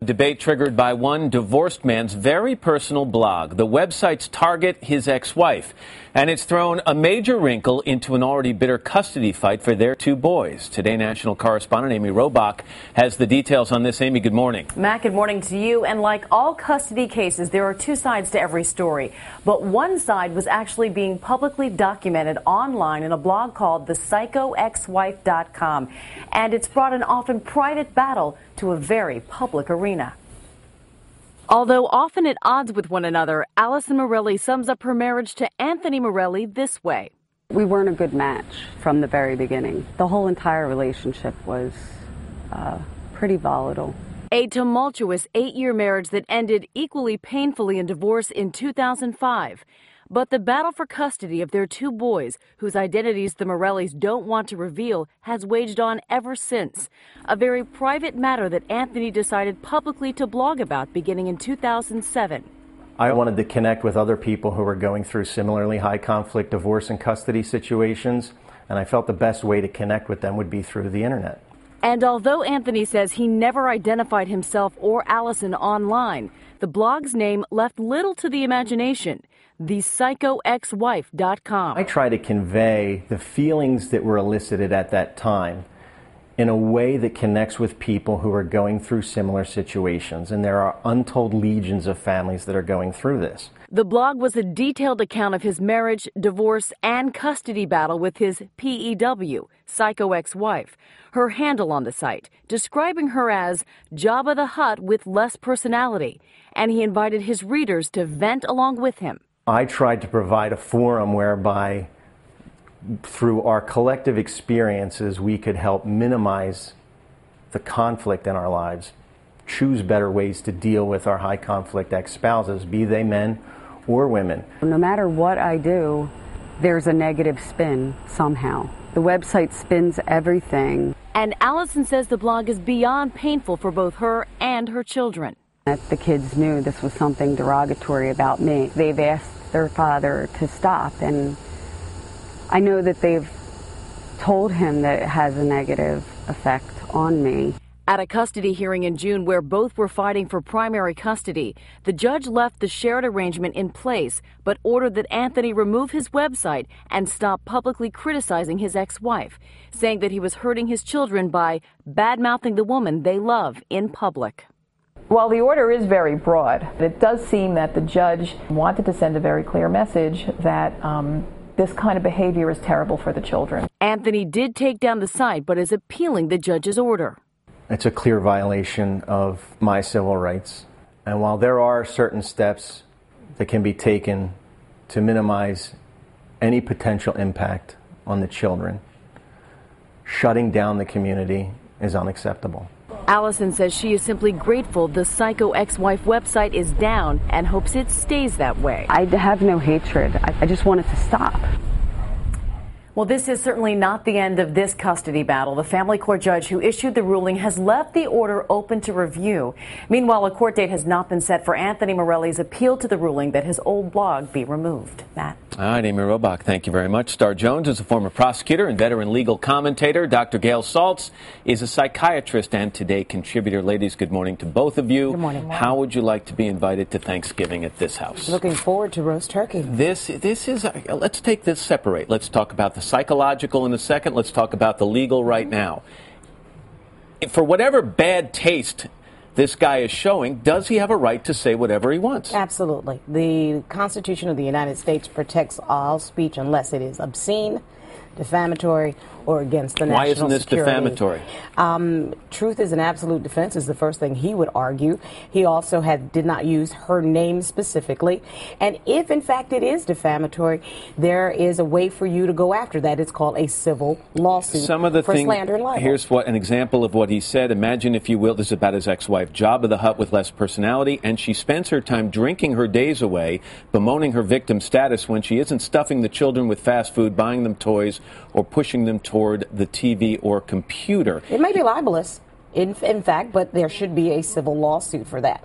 Debate triggered by one divorced man's very personal blog. The websites target his ex-wife, and it's thrown a major wrinkle into an already bitter custody fight for their two boys. Today, national correspondent Amy Robach has the details on this. Amy, good morning. Matt, good morning to you. And like all custody cases, there are two sides to every story. But one side was actually being publicly documented online in a blog called thepsychoexwife.com. And it's brought an often private battle to a very public arena. Although often at odds with one another, Allison Morelli sums up her marriage to Anthony Morelli this way. We weren't a good match from the very beginning. The whole entire relationship was pretty volatile. A tumultuous 8-year marriage that ended equally painfully in divorce in 2005. But the battle for custody of their two boys, whose identities the Morellis don't want to reveal, has waged on ever since. A very private matter that Anthony decided publicly to blog about beginning in 2007. I wanted to connect with other people who were going through similarly high conflict divorce and custody situations, and I felt the best way to connect with them would be through the internet. And although Anthony says he never identified himself or Allison online, the blog's name left little to the imagination. thepsychoexwife.com. I try to convey the feelings that were elicited at that time in a way that connects with people who are going through similar situations, and there are untold legions of families that are going through this. The blog was a detailed account of his marriage, divorce, and custody battle with his PEW, psycho ex-wife. Her handle on the site, describing her as Jabba the Hutt with less personality, and he invited his readers to vent along with him. I tried to provide a forum whereby, through our collective experiences, we could help minimize the conflict in our lives, choose better ways to deal with our high conflict ex-spouses, be they men or women. No matter what I do, there's a negative spin somehow. The website spins everything. And Allison says the blog is beyond painful for both her and her children. The kids knew this was something derogatory about me. They've asked their father to stop, and I know that they've told him that it has a negative effect on me. At a custody hearing in June where both were fighting for primary custody, the judge left the shared arrangement in place, but ordered that Anthony remove his website and stop publicly criticizing his ex-wife, saying that he was hurting his children by bad-mouthing the woman they love in public. While the order is very broad, it does seem that the judge wanted to send a very clear message that this kind of behavior is terrible for the children. Anthony did take down the site, but is appealing the judge's order. It's a clear violation of my civil rights. And while there are certain steps that can be taken to minimize any potential impact on the children, shutting down the community is unacceptable. Allison says she is simply grateful the Psycho Ex-Wife website is down and hopes it stays that way. I have no hatred. I just want it to stop. Well, this is certainly not the end of this custody battle. The family court judge who issued the ruling has left the order open to review. Meanwhile, a court date has not been set for Anthony Morelli's appeal to the ruling that his old blog be removed. Matt. All right, Amy Robach, thank you very much. Star Jones is a former prosecutor and veteran legal commentator. Dr. Gail Saltz is a psychiatrist and Today contributor. Ladies, good morning to both of you. Good morning. How would you like to be invited to Thanksgiving at this house? Looking forward to roast turkey. This is, let's take this separate. Let's talk about the psychological in a second. Let's talk about the legal right now. For whatever bad taste this guy is showing, does he have a right to say whatever he wants? Absolutely. The Constitution of the United States protects all speech unless it is obscene, defamatory, or against the national security. Why isn't this defamatory? Truth is an absolute defense is the first thing he would argue. He also did not use her name specifically. And if, in fact, it is defamatory, there is a way for you to go after that. It's called a civil lawsuit for slander and libel. Here's an example of what he said. Imagine, if you will, this is about his ex-wife, Jabba the Hutt with less personality, and she spends her time drinking her days away, bemoaning her victim status when she isn't stuffing the children with fast food, buying them toys, or pushing them toward the TV or computer. It may be libelous. in fact, but there should be a civil lawsuit for that.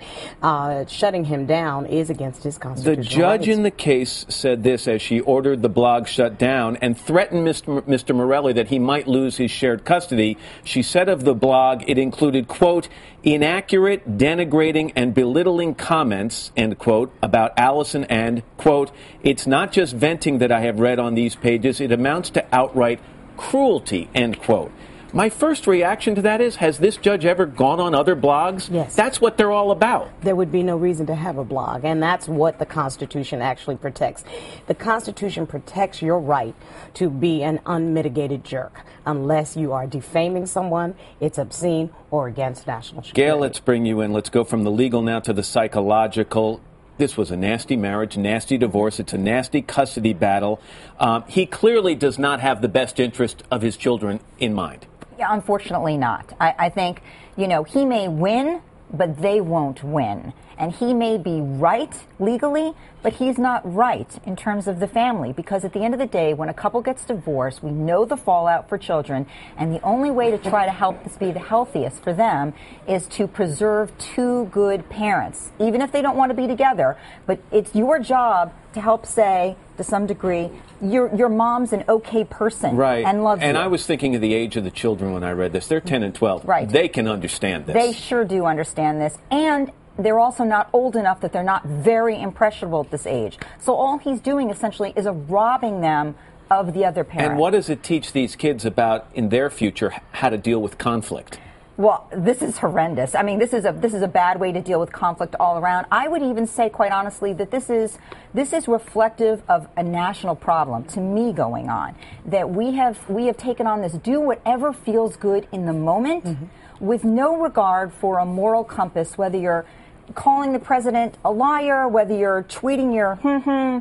Shutting him down is against his constitutional rights. The judge rights. in the case said this as she ordered the blog shut down and threatened Mr. Morelli that he might lose his shared custody. She said of the blog it included, quote, inaccurate, denigrating, and belittling comments, end quote, about Allison and, quote, it's not just venting that I have read on these pages, it amounts to outright cruelty, end quote. My first reaction to that is, has this judge ever gone on other blogs? Yes. That's what they're all about. There would be no reason to have a blog, and that's what the Constitution actually protects. The Constitution protects your right to be an unmitigated jerk. Unless you are defaming someone, it's obscene or against national security. Gail, let's bring you in. Let's go from the legal now to the psychological. This was a nasty marriage, nasty divorce. It's a nasty custody battle. He clearly does not have the best interest of his children in mind. Yeah, unfortunately not. I think, he may win, but they won't win. And he may be right legally, but he's not right in terms of the family. Because at the end of the day, when a couple gets divorced, we know the fallout for children. And the only way to try to help this be the healthiest for them is to preserve two good parents, even if they don't want to be together. But it's your job to help say, to some degree, your mom's an okay person, right, and loves you. And I was thinking of the age of the children when I read this. They're 10 and 12. Right. They can understand this. They sure do understand this. And they're also not old enough that they're not very impressionable at this age. So all he's doing essentially is robbing them of the other parent. And what does it teach these kids about, in their future, how to deal with conflict? Well, this is horrendous. I mean, this is a bad way to deal with conflict all around. I would even say, quite honestly, that this is reflective of a national problem, to me, going on. That we have taken on this do whatever feels good in the moment, with no regard for a moral compass, whether you're calling the president a liar, whether you're tweeting your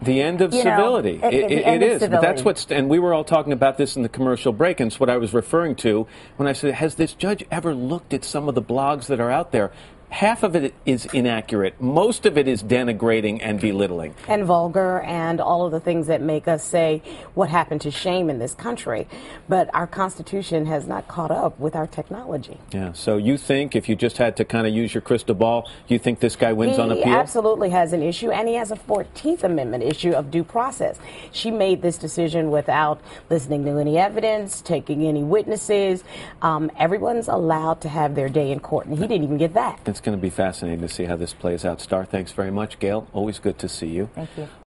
the end of civility. It is. But that's what's, and we were all talking about this in the commercial break, and it's what I was referring to when I said, has this judge ever looked at some of the blogs that are out there? Half of it is inaccurate. Most of it is denigrating and belittling. And vulgar, and all of the things that make us say what happened to shame in this country. But our Constitution has not caught up with our technology. Yeah, so you think, if you just had to kind of use your crystal ball, you think this guy wins on appeal? He absolutely has an issue, and he has a 14th Amendment issue of due process. She made this decision without listening to any evidence, taking any witnesses. Everyone's allowed to have their day in court, and he didn't even get that. It's going to be fascinating to see how this plays out. Star, thanks very much. Gail, always good to see you. Thank you.